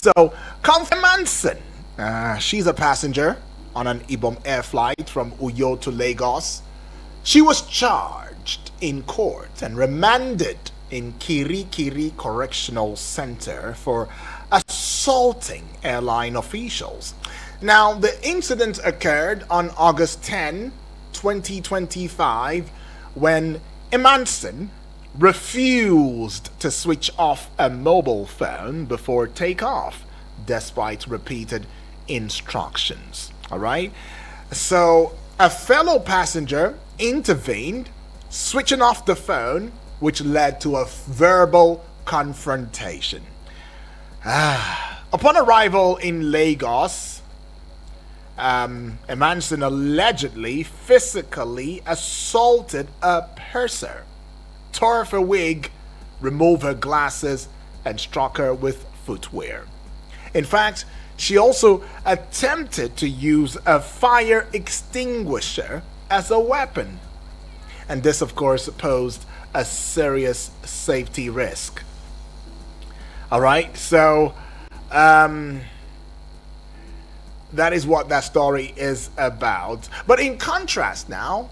So, Comfort Manson. She's a passenger on an Ibom air flight from Uyo to Lagos. She was charged in court and remanded in Kirikiri Correctional Center for assaulting airline officials. Now, the incident occurred on August 10, 2025, when Emanson refused to switch off a mobile phone before takeoff, despite repeated instructions. All right? So, a fellow passenger intervened, switching off the phone, which led to a verbal confrontation. Upon arrival in Lagos, Emanson allegedly physically assaulted a purser, tore off her wig, removed her glasses, and struck her with footwear. In fact, she also attempted to use a fire extinguisher as a weapon. And this, of course, posed a serious safety risk. All right, so that is what that story is about. But in contrast now,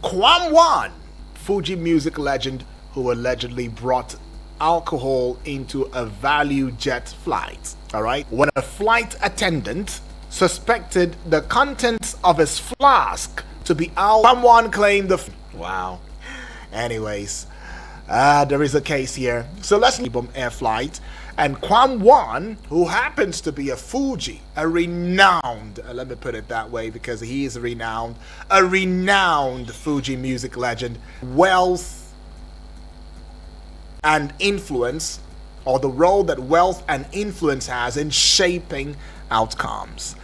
Kwam Fuji music legend who allegedly brought alcohol into a value jet flight. All right, when a flight attendant suspected the contents of his flask to be alcohol, someone claimed the wow. Anyways, there is a case here. So let's leave Ibom air flight. And Kwam, who happens to be a Fuji, a renowned, let me put it that way because he is renowned, a renowned Fuji music legend, wealth and influence, or the role that wealth and influence has in shaping outcomes.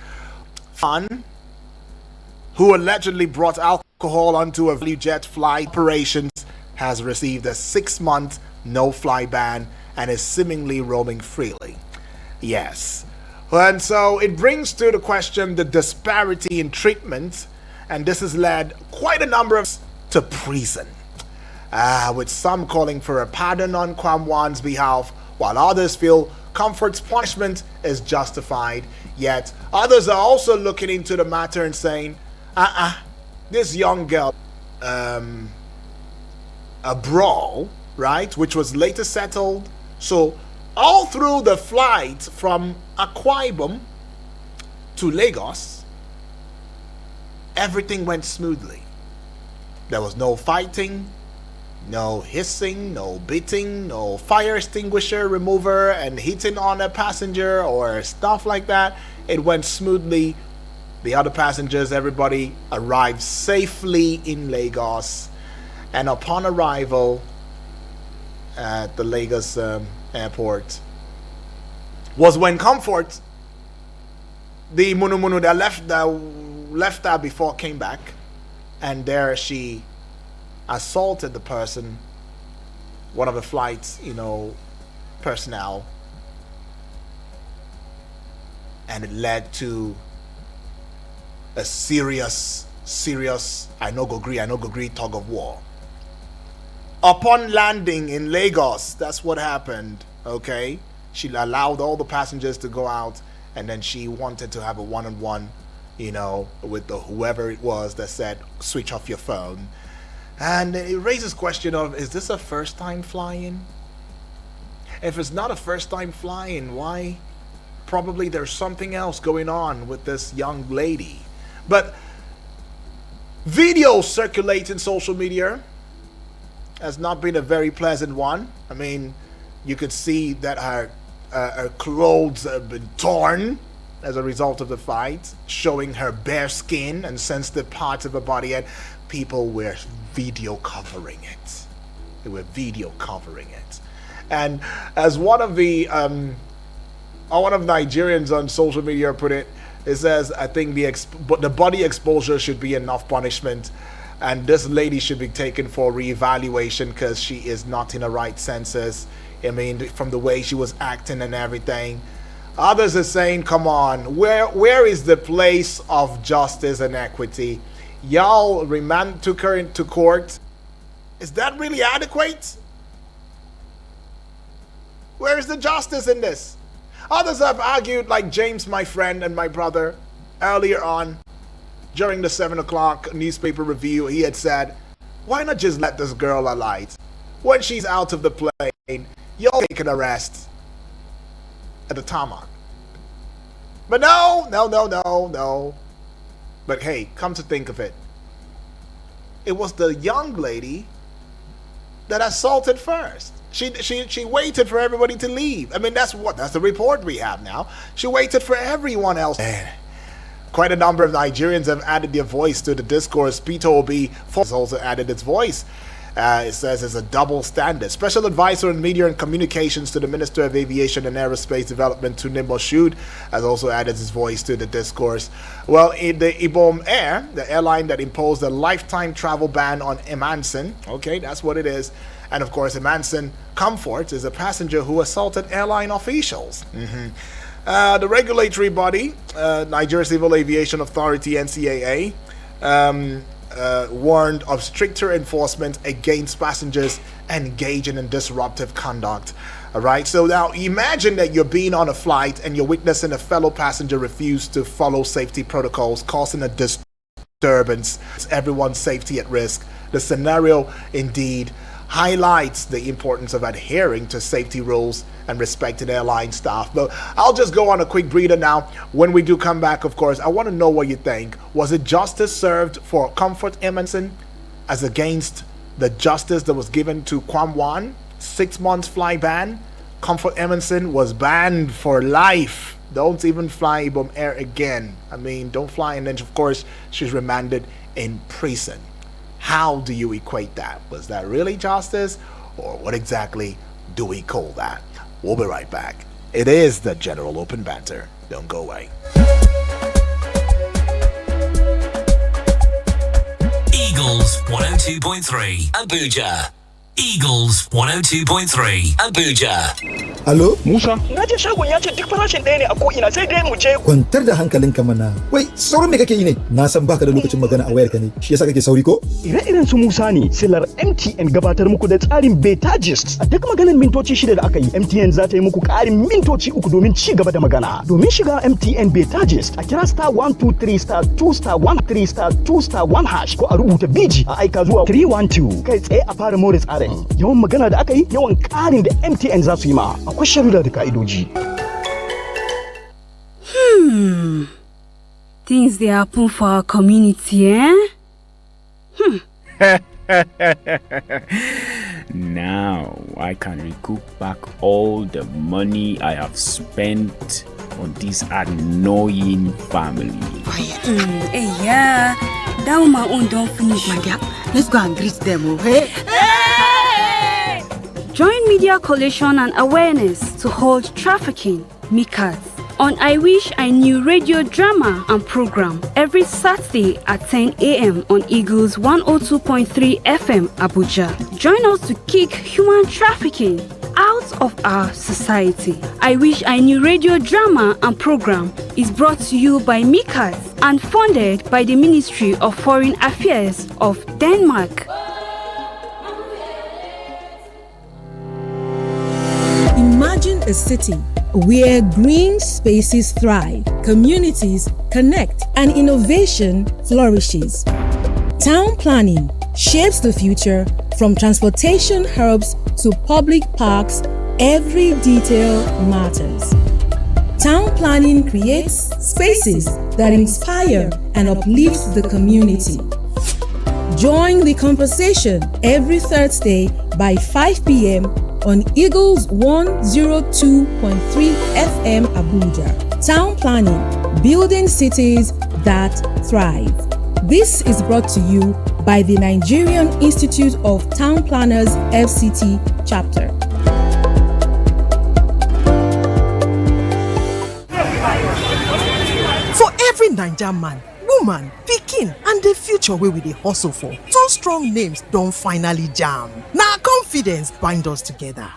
Who allegedly brought alcohol onto a value jet flight operations, has received a 6-month no-fly ban and is seemingly roaming freely. Yes. And so it brings to the question the disparity in treatment, and this has led quite a number of to prison. With some calling for a pardon on Kwamwan's behalf, while others feel Comfort's punishment is justified. Yet others are also looking into the matter and saying, this young girl, a brawl, right, which was later settled. So all through the flight from Ibom to Lagos, everything went smoothly. There was no fighting, no hissing, no beating, no fire extinguisher remover and hitting on a passenger or stuff like that. It went smoothly. The other passengers, everybody arrived safely in Lagos. And upon arrival at the Lagos airport was when Comfort, the Munu that left her before, came back, and there she assaulted the person, one of the flight's personnel, and it led to a serious I no go gree tug of war. Upon landing in Lagos, that's what happened. Okay, she allowed all the passengers to go out, and then she wanted to have a one-on-one, with whoever it was that said switch off your phone. And it raises question of, is this a first time flying? If it's not a first time flying, why? Probably there's something else going on with this young lady. But video circulating social media has not been a very pleasant one. I mean, you could see that her clothes have been torn as a result of the fight, showing her bare skin and sensitive parts of her body, and people were video covering it. They were video covering it. And as one of Nigerians on social media put it, it says, I think the body exposure should be enough punishment, and this lady should be taken for reevaluation because she is not in her right senses. I mean, from the way she was acting and everything. Others are saying, come on, where is the place of justice and equity? Y'all took her into court. Is that really adequate? Where is the justice in this? Others have argued, like James, my friend and my brother, earlier on during the 7 o'clock newspaper review. He had said, why not just let this girl alight? When she's out of the plane, you'll take an arrest at the tarmac. But no. But hey, come to think of it, it was the young lady that assaulted first. She waited for everybody to leave. I mean, that's the report we have now. She waited for everyone else. Quite a number of Nigerians have added their voice to the discourse. Peter Obi has also added its voice. It says it's a double standard. Special Advisor on Media and Communications to the Minister of Aviation and Aerospace Development, Tunde Moshood, has also added his voice to the discourse. Well, in the Ibom Air, the airline that imposed a lifetime travel ban on Emanson, okay, that's what it is. And of course, Emanson Comfort is a passenger who assaulted airline officials. The regulatory body, Nigeria Civil Aviation Authority, NCAA, warned of stricter enforcement against passengers engaging in disruptive conduct. All right, so now imagine that you're being on a flight and you're witnessing a fellow passenger refuse to follow safety protocols, causing a disturbance, everyone's safety at risk. The scenario indeed highlights the importance of adhering to safety rules and respecting airline staff. But I'll just go on a quick breather now. When we do come back, of course, I want to know what you think. Was it justice served for Comfort Emanson as against the justice that was given to Kwamwan? 6 months fly ban. Comfort Emanson was banned for life. Don't even fly Ibom Air again. I mean, don't fly, and then of course she's remanded in prison. How do you equate that? Was that really justice, or what exactly do we call that? We'll be right back. It is the General Open Banter. Don't go away. Eagles 102.3 Abuja. Eagles 102.3 Abuja. Hello? Musa? Na je shagon ya ce duk farashin ɗaya ne a ko'ina sai dai mu je. Kwantar da hankalinka mana. Wai, saurin me kake yi ne? Na san baka da lokacin magana a wayarka ne. Shi yasa kake sauri ko? Ire-iren su Musa ne, silar MTN gabatar muku da tsarin beta gist. A duk maganar mintoci 6 da aka yi, MTN za ta yi muku ƙarin mintoci 3 domin ci gaba da magana. Domin shiga MTN beta gist, a kira *123*2*1 ko a rubuta BG a aika zuwa 312. Kai tsaye a fara more tsarin. Yawan magana da aka yi, yawan ƙarin da MTN za su yi ma. Akwai sharuda da ka'idoji. Things they happen for our community, eh? Now I can recoup back all the money I have spent on this annoying family. Hey, yeah. That one my own don't finish. My dear, let's go and greet them, okay? Hey! Join Media Coalition and Awareness to hold trafficking, MICAS, on I Wish I Knew radio drama and program every Saturday at 10 a.m. on Eagles 102.3 FM Abuja. Join us to kick human trafficking out of our society. I Wish I Knew radio drama and program is brought to you by MICAS and funded by the Ministry of Foreign Affairs of Denmark. Imagine a city where green spaces thrive, communities connect, and innovation flourishes. Town planning shapes the future. From transportation hubs to public parks, every detail matters. Town planning creates spaces that inspire and uplift the community. Join the conversation every Thursday by 5 p.m. on Eagles 102.3 FM Abuja. Town planning, building cities that thrive. This is brought to you by the Nigerian Institute of Town Planners FCT chapter. For every Naija man, woman, pikin and the future wey we dey hustle for, two strong names don finally jam. Na confidence bind us together.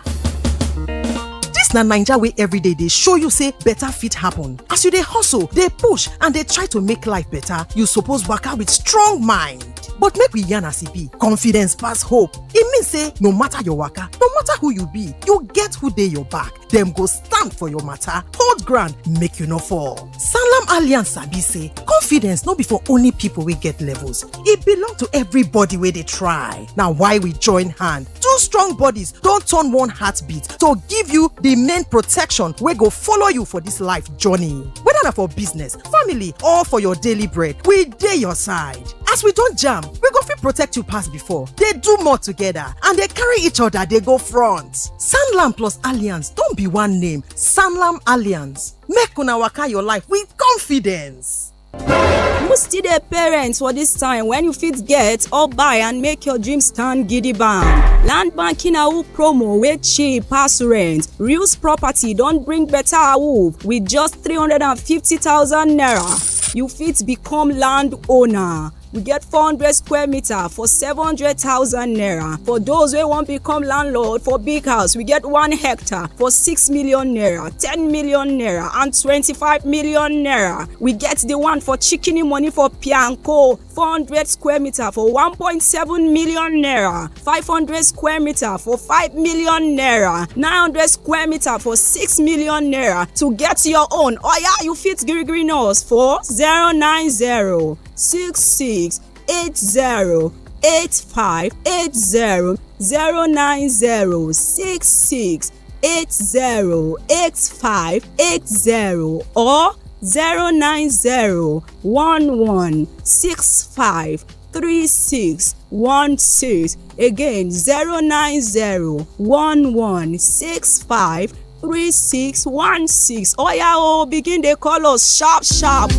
Dis na Naija wey everyday dey show you say better fit happen. As you dey hustle, dey push and dey try to make life better, you suppose waka with strong mind. side. But make we yarn as e be, confidence pass hope. It means say no matter your waka, no matter who you be, you get who dey your back. Them go stand for your matter, hold ground, make you no fall. Sanlam Alliance sabi say confidence no be for only people wey get levels. E belong to everybody wey dey try. Na why we join hand. Two strong bodies don turn one heartbeat to give you the main protection wey go follow you for this life journey. Whether na for business, family, or for your daily bread, we dey your side. As we don jam, we go fit protect you pass before. They do more together and they carry each other, they go front. Sanlam plus Alliance don be one name. Sanlam Alliance. Make una waka your life with confidence. Who still dey parents for this time when you fit get or buy and make your dream stand gidigba? Land banking awoof promo wey cheap pass rent. Reals property don bring better awoof with just 350,000 naira. You fit become land owner. We get 400 square meter for 700,000 naira. For those wey wan become landlord for big house, we get 1 hectare for 6 million naira, 10 million naira and 25 million naira. We get the one for chicken money for Pianco, 400 square meter for 1.7 million naira, 500 square meter for 5 million naira, 900 square meter for 6 million naira. To get your own, you fit gree us for 090 66 80 8580 090 66 80 8580 or 090 11 65 3616. Again 090 11 65 3616. Begin dey call us sharp.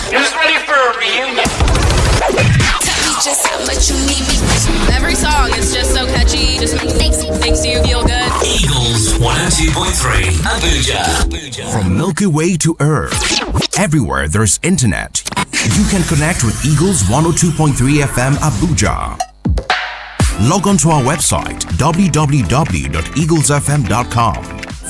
Who's ready for a reunion? Tell me just how much you need me. Every song is just so catchy. Just makes you feel good. Eagles 102.3 Abuja. From Milky Way to Earth, everywhere there's internet, you can connect with Eagles 102.3 FM Abuja. Log on to our website www.eaglesfm.com.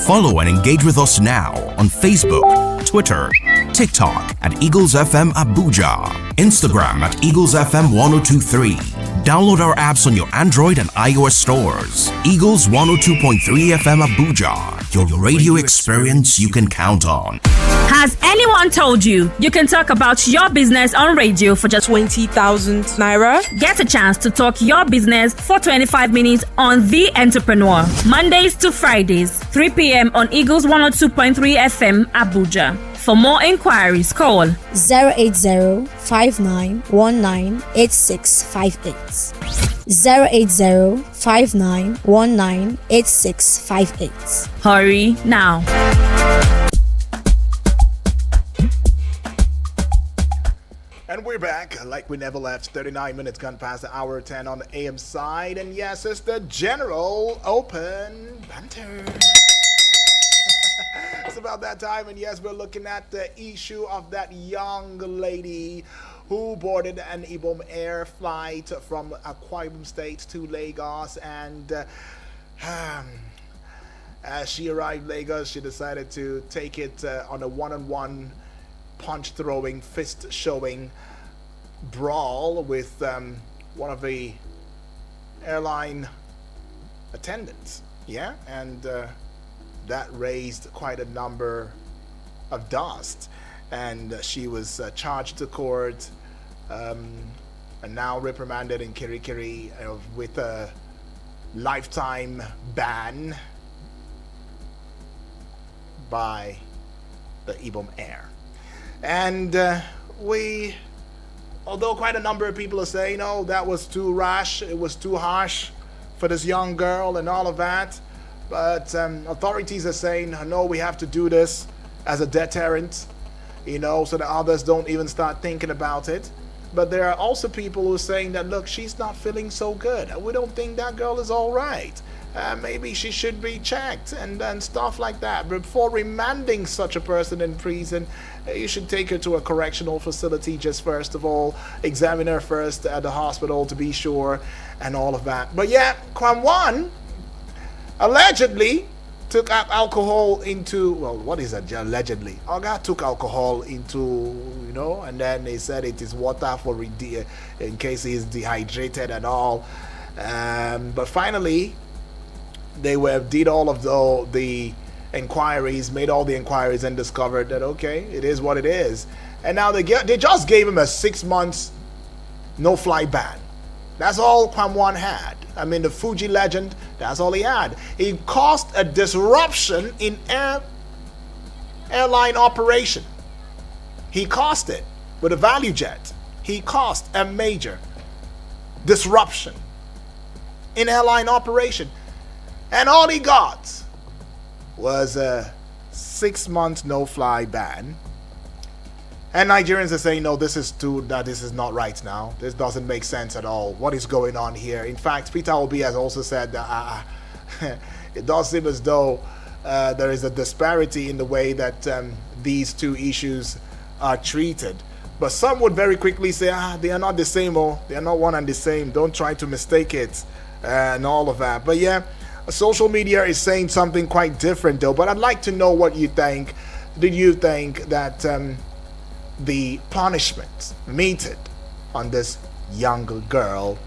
Follow and engage with us now on Facebook, Twitter, TikTok at Eagles FM Abuja, Instagram at Eagles FM 1023. Download our apps on your Android and iOS stores. Eagles 102.3 FM Abuja, your radio experience you can count on. Has anyone told you you can talk about your business on radio for just 20,000 naira? Get a chance to talk your business for 25 minutes on The Entrepreneur. Mondays to Fridays, 3 p.m. on Eagles 102.3 FM Abuja. For more inquiries, call 080-5919-8658. 080-5919-8658. Hurry now. And we're back like we never left. 39 minutes gone past the hour 10 on the AM side. And yes, it's the General Open Banter. It's about that time, and yes, we're looking at the issue of that young lady who boarded an Ibom air flight from Akwa Ibom State to Lagos, and as she arrived Lagos, she decided to take it on a one-on-one punch-throwing, fist-showing brawl with one of the airline attendants. Yeah, and that raised quite a number of dust, and she was charged to court and now reprimanded in Kirikiri with a lifetime ban by the Ibom Air. And although quite a number of people are saying, oh, that was too rash, it was too harsh for this young girl and all of that, but authorities are saying, no, we have to do this as a deterrent, so that others don't even start thinking about it. But there are also people who are saying that, look, she's not feeling so good. We don't think that girl is all right. Maybe she should be checked and stuff like that. Before remanding such a person in prison, you should take her to a correctional facility just first of all, examine her first at the hospital to be sure, and all of that. But yeah, Kwamwan allegedly took alcohol into, well, what is that? Allegedly, Oga took alcohol into, and then they said it is water for in case he is dehydrated and all. But finally, they did all of the inquiries, made all the inquiries, and discovered that okay, it is what it is. And now they just gave him a 6 months no-fly ban. That's all Kwamwan had. I mean, the Fuji legend, that's all he had. He caused a disruption in airline operation. He caused it with a value jet. He caused a major disruption in airline operation. And all he got was a 6 month no-fly ban. And Nigerians are saying, no, this is not right now. This doesn't make sense at all. What is going on here? In fact, Peter Obi has also said that it does seem as though there is a disparity in the way that these two issues are treated. But some would very quickly say, they are not the same, they are not one and the same. Don't try to mistake it and all of that. But yeah, social media is saying something quite different though. But I'd like to know what you think. Did you think that the punishment meted on this young girl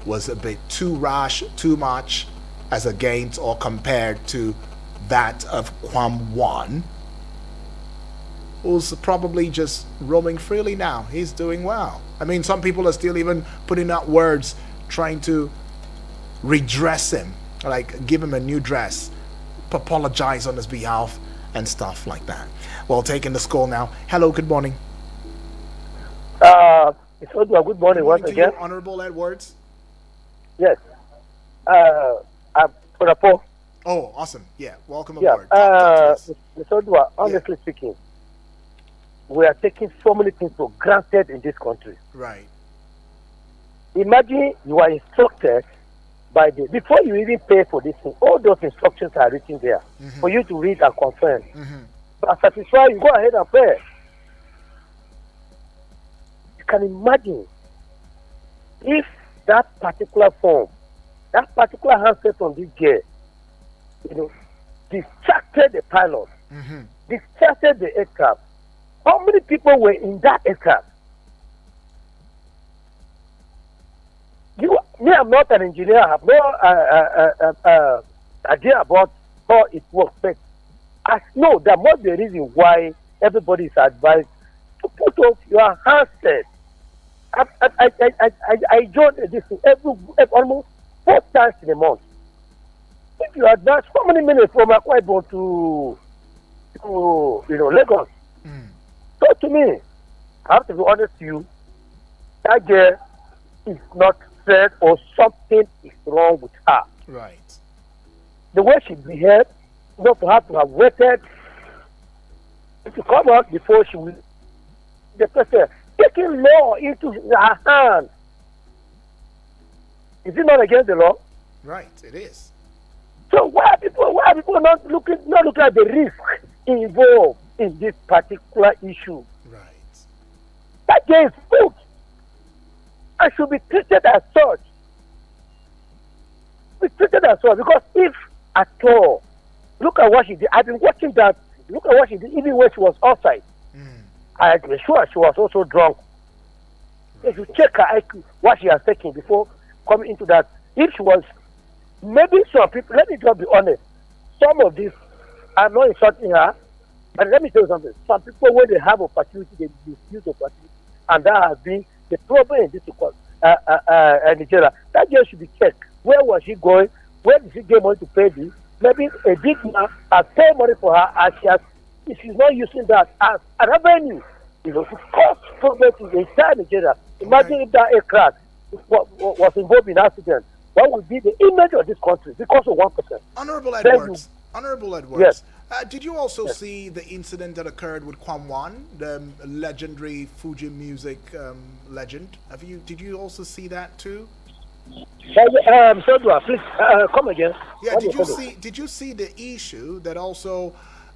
was a bit too rash, too much, as against or compared to that of Kwamwan, who's probably just roaming freely now? He's doing well. I mean, some people are still even putting out words trying to redress him, like give him a new dress, apologize on his behalf and stuff like that. Well, taking the score now. Hello, good morning. It's Odua. Good morning once again. You, Honorable Edwards. Yes. I'm Kodapo. Oh, awesome. Yeah, welcome Yeah. aboard. Talk Mr. Odua, honestly speaking, we are taking so many things for granted in this country. Right. Imagine you are instructed before you even pay for this thing, all those instructions are written there for you to read and confirm. But satisfied, you go ahead and pay. You can imagine if that particular form, that particular handset on this gear, distracted the pilot, distracted the aircraft. How many people were in that aircraft? I'm not an engineer. I have no idea about how it works. But I know there must be a reason why everybody is advised to put off your handset. I join this almost 4 times in a month. If you advance, how many minutes from Akwa Ibom to Lagos? So to me, I have to be honest with you, that girl is not fair, or something is wrong with her. Right. The way she behaved, not to have waited to come out before she will. The person taking law into her hand. Is it not against the law? Right, it is. So why are people not looking at the risk involved in this particular issue? Right. That girl is good and should be treated as such. Because if at all, look at what she did. I've been watching that. Look at what she did, even when she was outside. I'm sure she was also drunk. If you check her IQ, what she has taken before coming into that, if she was, maybe some people, let me just be honest, some of these, I'm not insulting her, but let me tell you something. Some people, when they have opportunity, they misuse opportunity. And that has been the problem in this Nigeria. That girl should be checked. Where was she going? Where did she get money to pay this? Maybe a big man has paid money for her, and if she's not using that as an avenue, to cause problems in the entire Nigeria. Imagine if that aircraft was involved in an accident. What would be the image of this country because of 1%? Honorable Edwards. Yes. Did you also see the incident that occurred with Kwamwan, the legendary Fuji music legend? Did you also see that too? Please come again. Yeah. Did you see the issue that also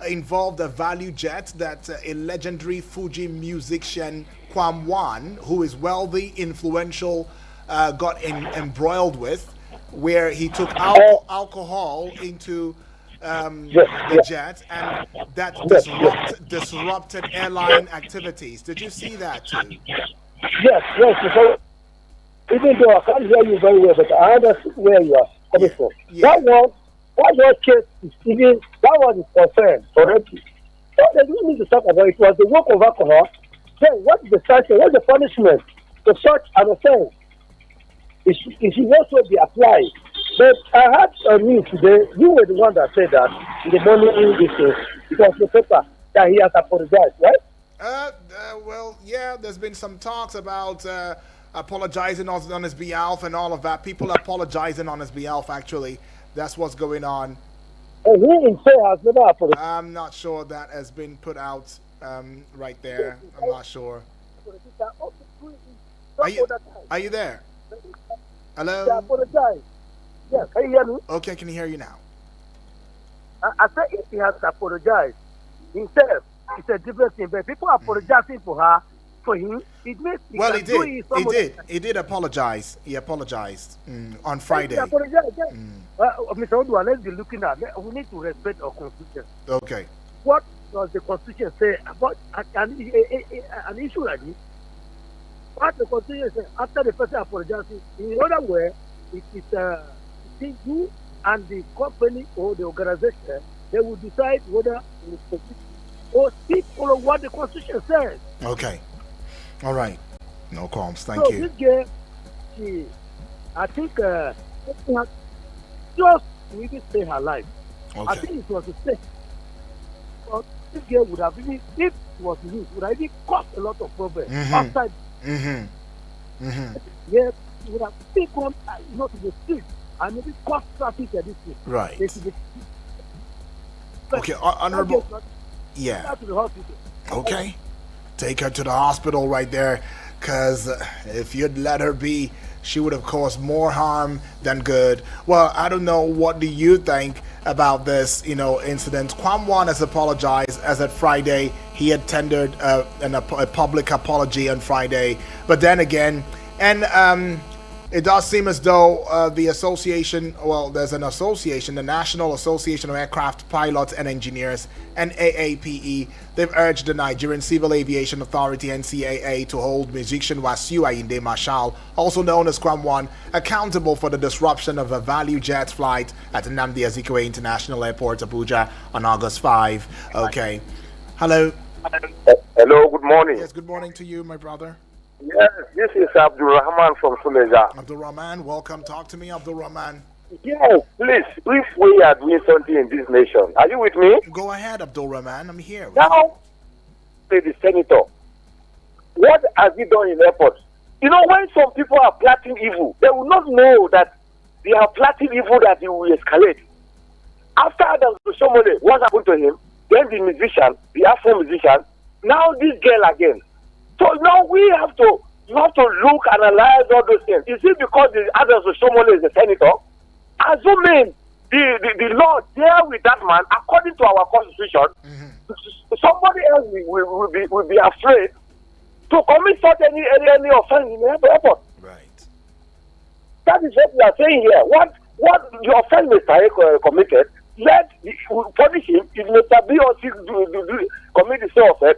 involved a value jet that a legendary Fuji musician Kwamwan, who is wealthy, influential, got embroiled with, where he took alcohol into the jet, and that disrupted airline activities. Did you see that too? Yes, because even though I can't hear you very well, but I understand where you are coming from. That one case is even, that one is confirmed already. So there's no need to talk about it. It was the work of alcohol. Then what is the sanction? What's the punishment for such an offense? It should also be applied. But I had a news today. You were the one that said that in the morning, it was the paper that he has apologized, right? Well, yeah, there's been some talks about apologizing on his behalf and all of that. People apologizing on his behalf, actually. That's what's going on. And he himself has never apologized. I'm not sure that has been put out right there. I'm not sure. Are you there? Hello? He apologized. Yes, can you hear me? Okay, can you hear you now? I said if he has apologized himself, it's a different thing. But people apologizing for him, it makes He did apologize. He apologized on Friday. He apologized. Yes. Mr. Odua, let's be looking at. We need to respect our constitution. Okay. What does the constitution say about an issue like this? What the constitution says after the person apologizes, in other words, it is between you and the company or the organization. They will decide whether it will or speak follow what the constitution says. Okay. All right. No qualms. Thank you. So this girl, I think just to even stay her life. Okay. I think it was a mistake. But this girl would have even, if it was used, would have even caused a lot of problems outside. Yes, it would have still gone to the street and maybe cause traffic at this street. Right. Okay, honorable. Yeah. Okay. Take her to the hospital right there, because if you'd let her be, she would have caused more harm than good. Well, I don't know. What do you think about this, incident? Kwamwan has apologized as at Friday. He had tendered a public apology on Friday. But then again, and it does seem as though the association, there's an association, the National Association of Aircraft Pilots and Engineers, NAAPE, they've urged the Nigerian Civil Aviation Authority, NCAA, to hold musician Wasiu Ayinde Marshal, also known as Kwamwan, accountable for the disruption of a value jet flight at Nnamdi Azikiwe International Airport, Abuja, on August 5. Okay. Hello. Hello, good morning. Yes, good morning to you, my brother. Yes, this is Abdul Rahman from Suleja. Abdul Rahman, welcome. Talk to me, Abdul Rahman. Yes, please, if we are doing something in this nation, are you with me? Go ahead, Abdul Rahman. I'm here. Now, say the senator, what has he done in airports? When some people are plotting evil, they will not know that they are plotting evil that it will escalate. After Adam Somole, what happened to him? Then the musician, the Afro musician, now this girl again. So now you have to look, analyze all those things. Is it because the Adam Somole is a senator? Assuming the law there with that man, according to our constitution, somebody else will be afraid to commit such any offense in the airport. Right. That is what we are saying here. What the offense Mr. committed, let punish him. If Mr. B or C commit the same offense,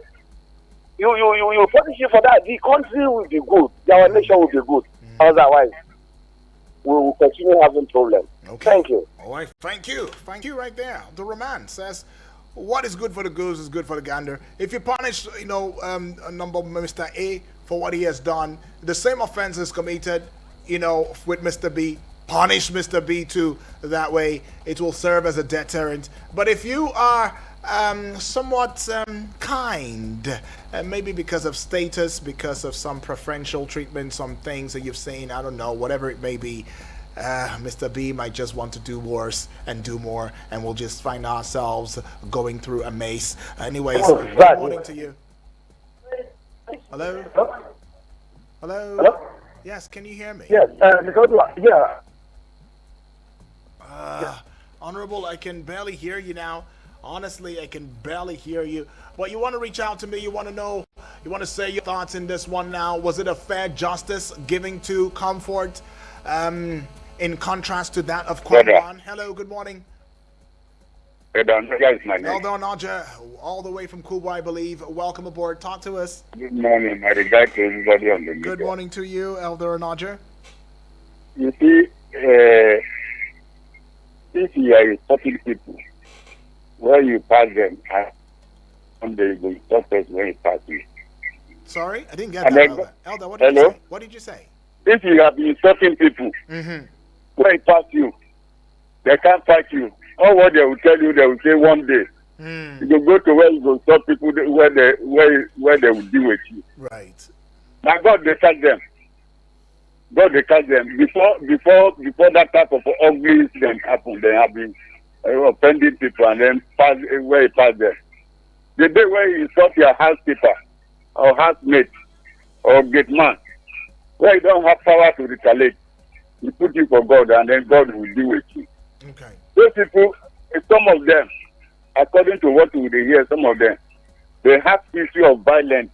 you punish him for that. The country will be good. Our nation will be good. Otherwise, we will continue having problems. Okay. Thank you. All right. Thank you. Thank you right there. The Rahman says, what is good for the goose is good for the gander. If you punish, Mr. A for what he has done, the same offense is committed, with Mr. B. Punish Mr. B too. That way, it will serve as a deterrent. But if you are somewhat kind, maybe because of status, because of some preferential treatment, some things that you've seen, I don't know, whatever it may be, Mr. B might just want to do worse and do more, and we'll just find ourselves going through a maze. Anyways, good morning to you. Hello? Hello? Yes, can you hear me? Yes, yeah. Honorable, I can barely hear you now. Honestly, I can barely hear you. But you want to reach out to me, you want to know, you want to say your thoughts in this one now. Was it a fair justice giving to Comfort in contrast to that of Kwamwan? Hello, good morning. Elder Naja is my name. Elder Naja, all the way from Kuba, I believe. Welcome aboard. Talk to us. Good morning. My regard to everybody on the media. Good morning to you, Elder Naja. You see, if you are stopping people, where you pass them, one day you will stop us when you pass you. Sorry, I didn't get that, Elder. Elder, what did you say? What did you say? If you have been stopping people, when you pass you, they can't fight you. All what they will tell you, they will say one day. You will go to where you will stop people where they will deal with you. Right. Now God they catch them. God they catch them. Before that type of ugly incident happened, they have been offending people and then pass where you pass them. The day where you stop your housekeeper or housemate or gate man, where you don't have power to retaliate, you put you for God and then God will deal with you. Okay. Those people, some of them, according to what we hear, some of them, they have history of violence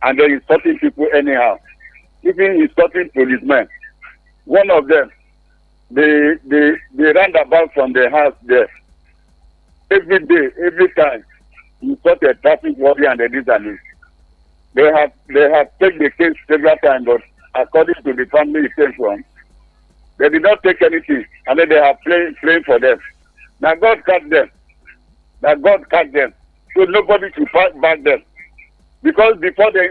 and they're insulting people anyhow. Even insulting policemen. One of them, they ran about from the house there. Every day, every time, insult a traffic warrior and this and this. They have taken the case several times, but according to the family it came from, they did not take anything, and then they are playing for them. Now God catch them. So nobody should fight back them. Because before they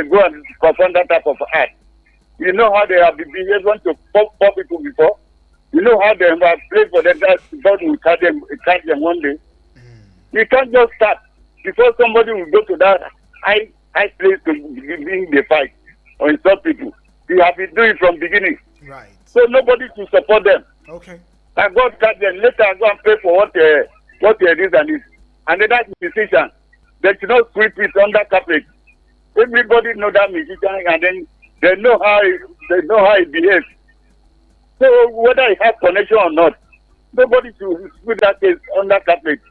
go and confront that type of act, you know how they have been able to pop people before? You know how they have played for them, that God will catch them one day. You can't just start before somebody will go to that high place to begin the fight or insult people. You have been doing it from beginning. Right. So nobody to support them. Okay. And God catch them. Later I go and pay for what they did and this. And then that musician, they should not sweep it under carpet. Everybody know that musician and then they know how he behaves. So whether he has connection or not, nobody should sweep that case under carpet.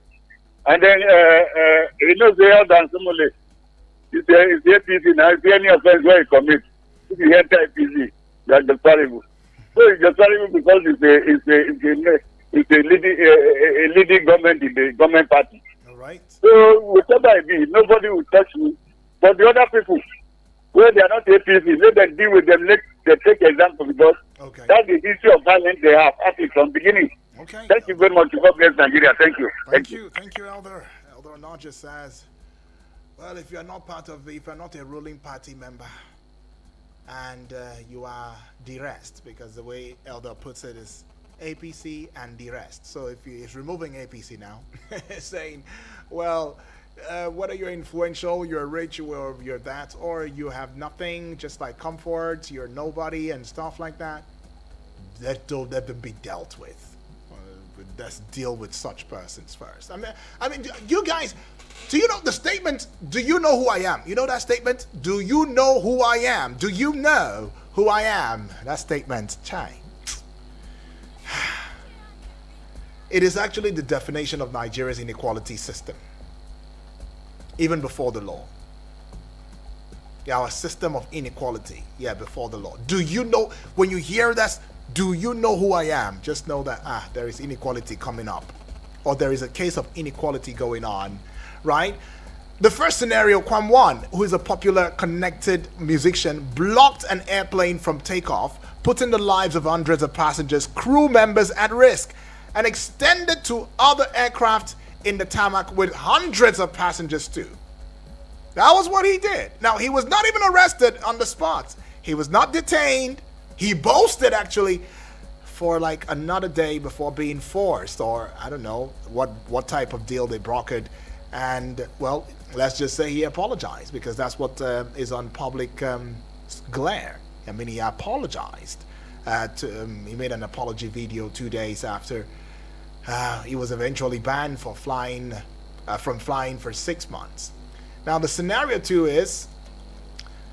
And then he knows the other than somebody. It's APC now. If any offense where he commits, if you enter APC, you are justifiable. So it's justifiable because it's a leading government in the government party. All right. So whatever it be, nobody will touch me. But the other people, where they are not APC, let them deal with them. Let them take example because that's the history of violence they have actually from beginning. Okay. Thank you very much. God bless Nigeria. Thank you. Thank you, Elder. Elder Naja says, well, if you're not a ruling party member and you are de-rest, because the way Elder puts it is APC and de-rest. So if he's removing APC now, saying, well, whether you're influential, you're rich, or you're that, or you have nothing, just like comfort, you're nobody and stuff like that, let them be dealt with. Let's deal with such persons first. I mean, you guys, do you know the statement, do you know who I am? You know that statement? Do you know who I am? Do you know who I am? That statement, chai. It is actually the definition of Nigeria's inequality system. Even before the law. Yeah, our system of inequality. Yeah, before the law. Do you know, when you hear that, do you know who I am? Just know that, there is inequality coming up. Or there is a case of inequality going on, right? The first scenario, Kwamwan, who is a popular connected musician, blocked an airplane from takeoff, putting the lives of hundreds of passengers, crew members at risk, and extended to other aircraft in the tarmac with hundreds of passengers too. That was what he did. Now, he was not even arrested on the spot. He was not detained. He boasted actually for like another day before being forced, or I don't know what type of deal they brokered. And well, let's just say he apologized, because that's what is on public glare. I mean, he apologized. He made an apology video 2 days after he was eventually banned for from flying for 6 months. Now, the scenario 2 is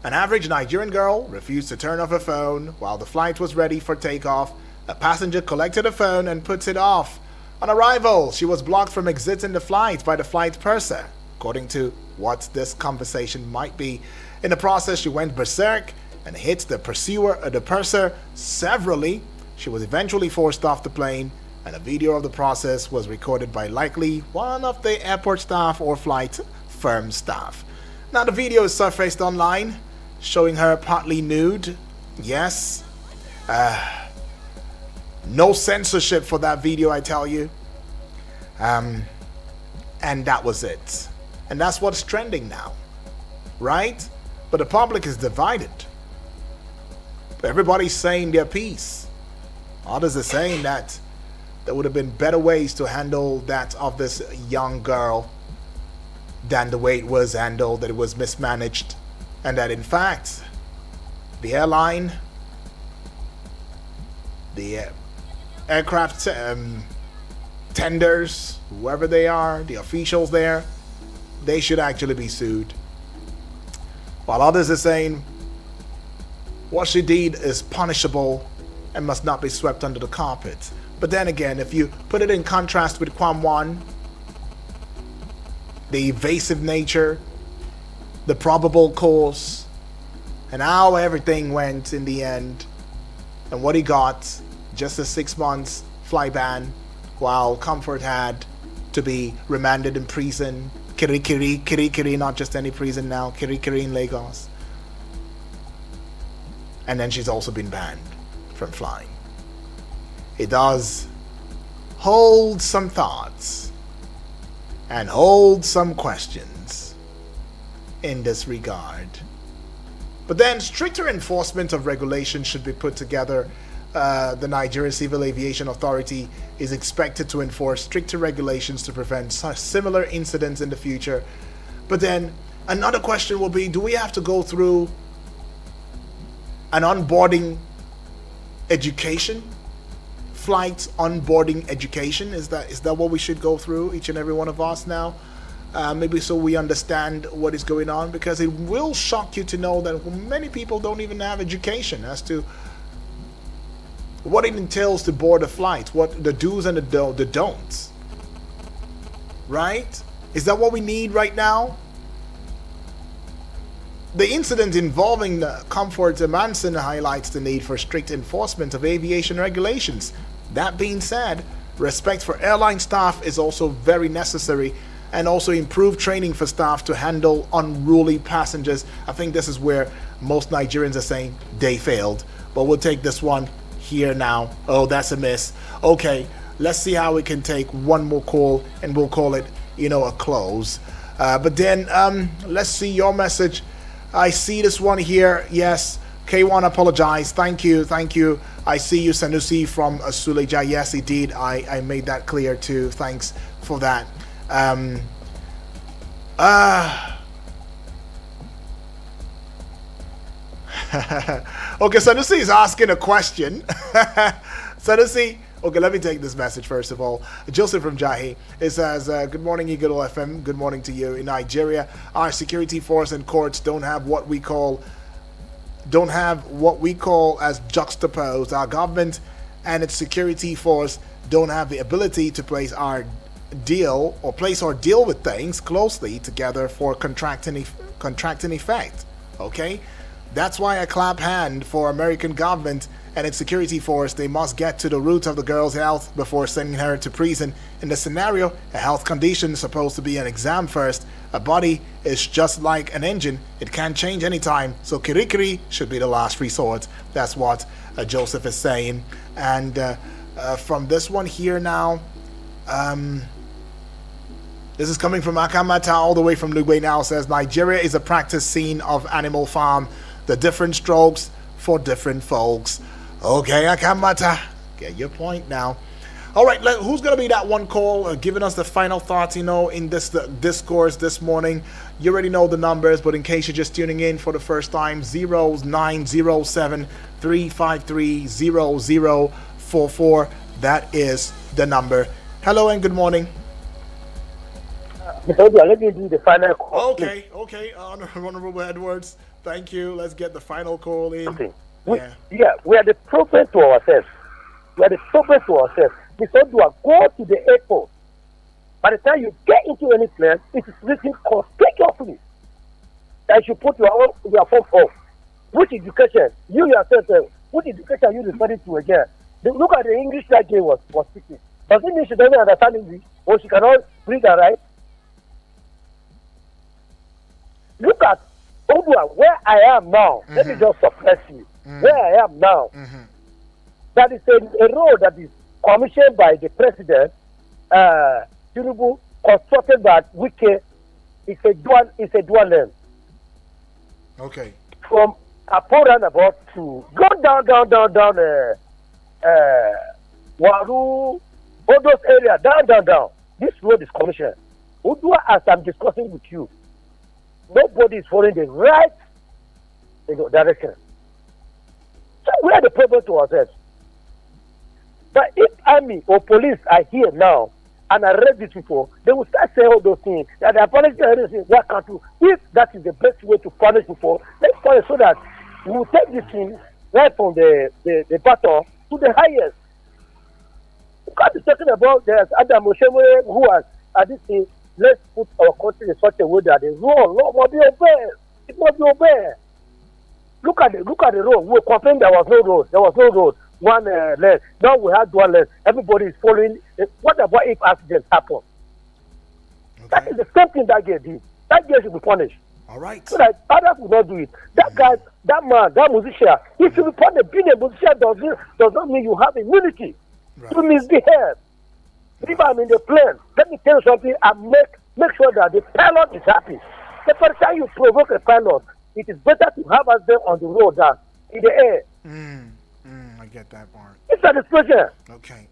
an average Nigerian girl refused to turn off her phone while the flight was ready for takeoff. A passenger collected her phone and puts it off. On arrival, she was blocked from exiting the flight by the flight purser, according to what this conversation might be. In the process, she went berserk and hit the purser severally. She was eventually forced off the plane And a video of the process was recorded by likely one of the airport staff or flight firm staff. Now the video is surfaced online showing her partly nude. Yes. No censorship for that video, I tell you. And that was it. And that's what's trending now. Right? But the public is divided. Everybody's saying their piece. Others are saying that there would have been better ways to handle that of this young girl than the way it was handled, that it was mismanaged, and that in fact, the airline, the aircraft tenders, whoever they are, the officials there, they should actually be sued. While others are saying what she did is punishable and must not be swept under the carpet. But then again, if you put it in contrast with Kwamwan, the evasive nature, the probable cause, and how everything went in the end, and what he got, just a 6 months fly ban, while Comfort had to be remanded in prison, Kirikiri, not just any prison now, Kirikiri in Lagos. And then she's also been banned from flying. It does hold some thoughts and hold some questions in this regard. But then stricter enforcement of regulations should be put together. The Nigeria Civil Aviation Authority is expected to enforce stricter regulations to prevent similar incidents in the future. But then another question will be, do we have to go through an onboarding education? Flight onboarding education? Is that what we should go through, each and every one of us now? Maybe so we understand what is going on, because it will shock you to know that many people don't even have education as to what it entails to board a flight, what the do's and the don'ts. Right? Is that what we need right now? The incident involving Comfort Manson highlights the need for strict enforcement of aviation regulations. That being said, respect for airline staff is also very necessary, and also improved training for staff to handle unruly passengers. I think this is where most Nigerians are saying they failed. But we'll take this one here now. Oh, that's a miss. Okay, let's see how we can take one more call, and we'll call it, a close. But then, let's see your message. I see this one here. Yes, K1 apologize. Thank you. I see you, Sanusi from Suleja. Yes, indeed. I made that clear too. Thanks for that. Okay, Sanusi is asking a question. Sanusi, okay, let me take this message first of all. Joseph from Jahi, it says, good morning, Eagle FM. Good morning to you. In Nigeria, our security force and courts don't have what we call as juxtaposed. Our government and its security force don't have the ability to place or deal with things closely together for contracting effect. Okay? That's why I clap hand for American government and its security force. They must get to the root of the girl's health before sending her to prison. In the scenario, a health condition is supposed to be an exam first. A body is just like an engine. It can change anytime. So kirikiri should be the last resort. That's what Joseph is saying. And from this one here now, this is coming from Akamata all the way from Lugbe now, says Nigeria is a practice scene of Animal Farm. The different strokes for different folks. Okay, Akamata, get your point now. All right, who's going to be that one call giving us the final thoughts, in this discourse this morning? You already know the numbers, but in case you're just tuning in for the first time, 0907-353-0044. That is the number. Hello and good morning. Let me do the final call. Okay, Honorable Edwards. Thank you. Let's get the final call in. Okay. We are the prophet to ourselves. Because you are go to the airport. By the time you get into any place, it is written conspicuously that you put your phone off. Which education? You yourself, which education are you referring to again? Look at the English that game was speaking. Does it mean she doesn't understand English or she cannot read and write? Look at Odua, where I am now. Let me just suppress you. Where I am now. That is a road that is commissioned by the president, Tinubu, constructed by Wike. It's a dual lane. Okay. From Apo roundabout to go down, Waru, all those areas, down. This road is commissioned. Odua, as I'm discussing with you, nobody is following the right direction. So we are the problem to ourselves. But if army or police are here now and arrest these people, they will start saying all those things. That they are punishing everything. What can't do? If that is the best way to punish people, let's punish so that we will take this thing right from the battle to the highest. You can't be talking about there's Adam Oshewe who has at this thing. Let's put our country in such a way that the law must be obeyed. It must be obeyed. Look at the road. We complained there was no road. There was no road. One lane. Now we have one lane. Everybody is following. What about if accidents happen? Okay. That is the same thing that guy did. That guy should be punished. All right. So that others will not do it. That guy, that man, that musician, he should be punished. Being a musician does not mean you have immunity to misbehave. If I'm in the plane, let me tell you something and make sure that the pilot is happy. The first time you provoke a pilot, it is better to have us there on the road than in the air. I get that part. It's a discussion. Okay.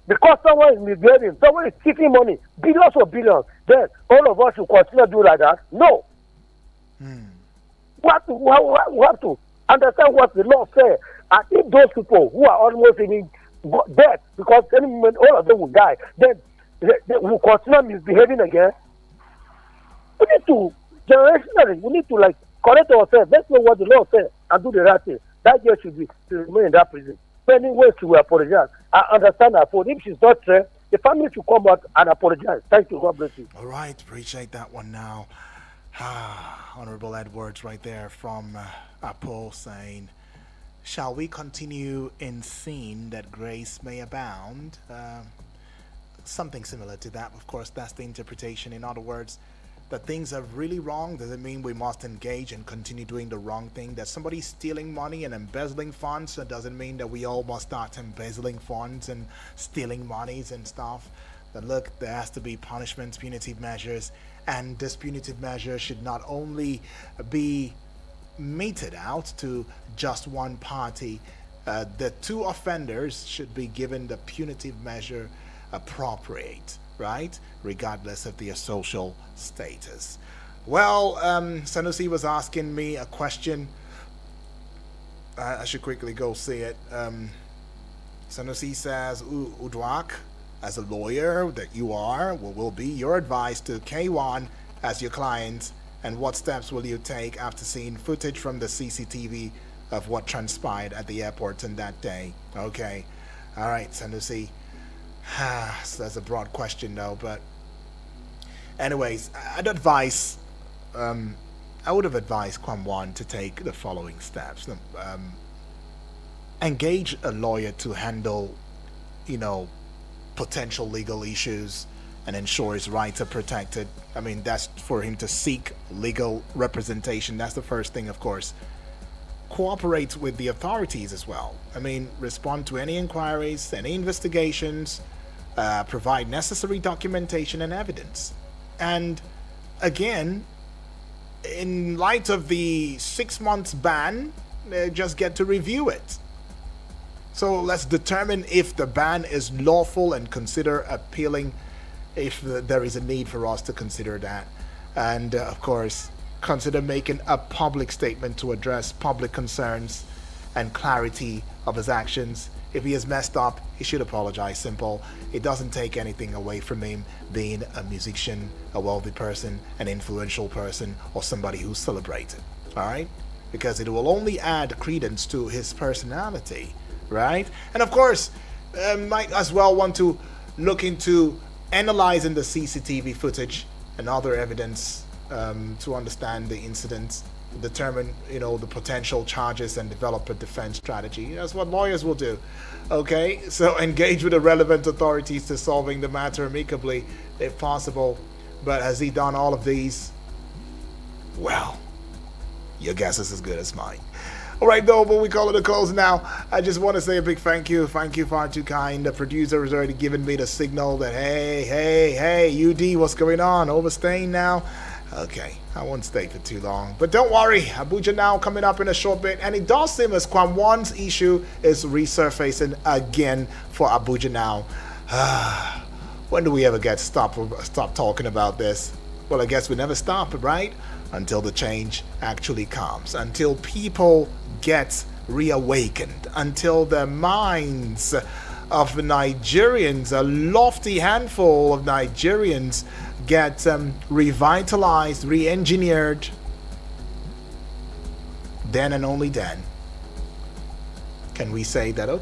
Because someone is misbehaving, someone is taking money, billions of billions, then all of us should continue to do like that? No. We have to understand what the law says. And if those people who are almost in death, because any moment all of them will die, then they will continue misbehaving again. We need to, generationally, we need to correct ourselves. Let's know what the law says and do the right thing. That girl should remain in that prison. Spending ways to apologize. I understand her fault. If she's not trained, the family should come out and apologize. Thank you. God bless you. All right. Appreciate that one now. Honorable Edwards right there from Apo saying, shall we continue in sin that grace may abound? Something similar to that. Of course, that's the interpretation. In other words, that things are really wrong doesn't mean we must engage and continue doing the wrong thing. That somebody's stealing money and embezzling funds, that doesn't mean that we all must start embezzling funds and stealing monies and stuff. That look, there has to be punishments, punitive measures, and this punitive measure should not only be meted out to just one party. The two offenders should be given the punitive measure appropriate, right? Regardless of their social status. Well, Sanusi was asking me a question. I should quickly go see it. Sanusi says, Udwak, as a lawyer that you are, what will be your advice to K1 as your client, and what steps will you take after seeing footage from the CCTV of what transpired at the airport on that day? Okay. All right, Sanusi. So that's a broad question though, but anyways, I would have advised Kwamwan to take the following steps. Engage a lawyer to handle, potential legal issues and ensure his rights are protected. I mean, that's for him to seek legal representation. That's the first thing, of course. Cooperate with the authorities as well. I mean, respond to any inquiries, any investigations, provide necessary documentation and evidence. And again, in light of the 6 months ban, just get to review it. So let's determine if the ban is lawful and consider appealing if there is a need for us to consider that. And of course, consider making a public statement to address public concerns and clarity of his actions. If he has messed up, he should apologize. Simple. It doesn't take anything away from him being a musician, a wealthy person, an influential person, or somebody who's celebrated. All right? Because it will only add credence to his personality, right? And of course, might as well want to look into analyzing the CCTV footage and other evidence to understand the incidents determine, the potential charges and develop a defense strategy. That's what lawyers will do. Okay, so engage with the relevant authorities to solving the matter amicably if possible. But has he done all of these? Well, your guess is as good as mine. All right, though, but we call it a close now. I just want to say a big thank you. Thank you, Far Too Kind. The producer has already given me the signal that, hey, UD, what's going on? Overstaying now? Okay, I won't stay for too long. But don't worry, Abuja Now coming up in a short bit. And it does seem as Kwamwan's issue is resurfacing again for Abuja Now. When do we ever stop talking about this? Well, I guess we never stop, right? Until the change actually comes. Until people get reawakened. Until the minds of Nigerians, a lofty handful of Nigerians, get revitalized, re-engineered. Then and only then can we say that, okay,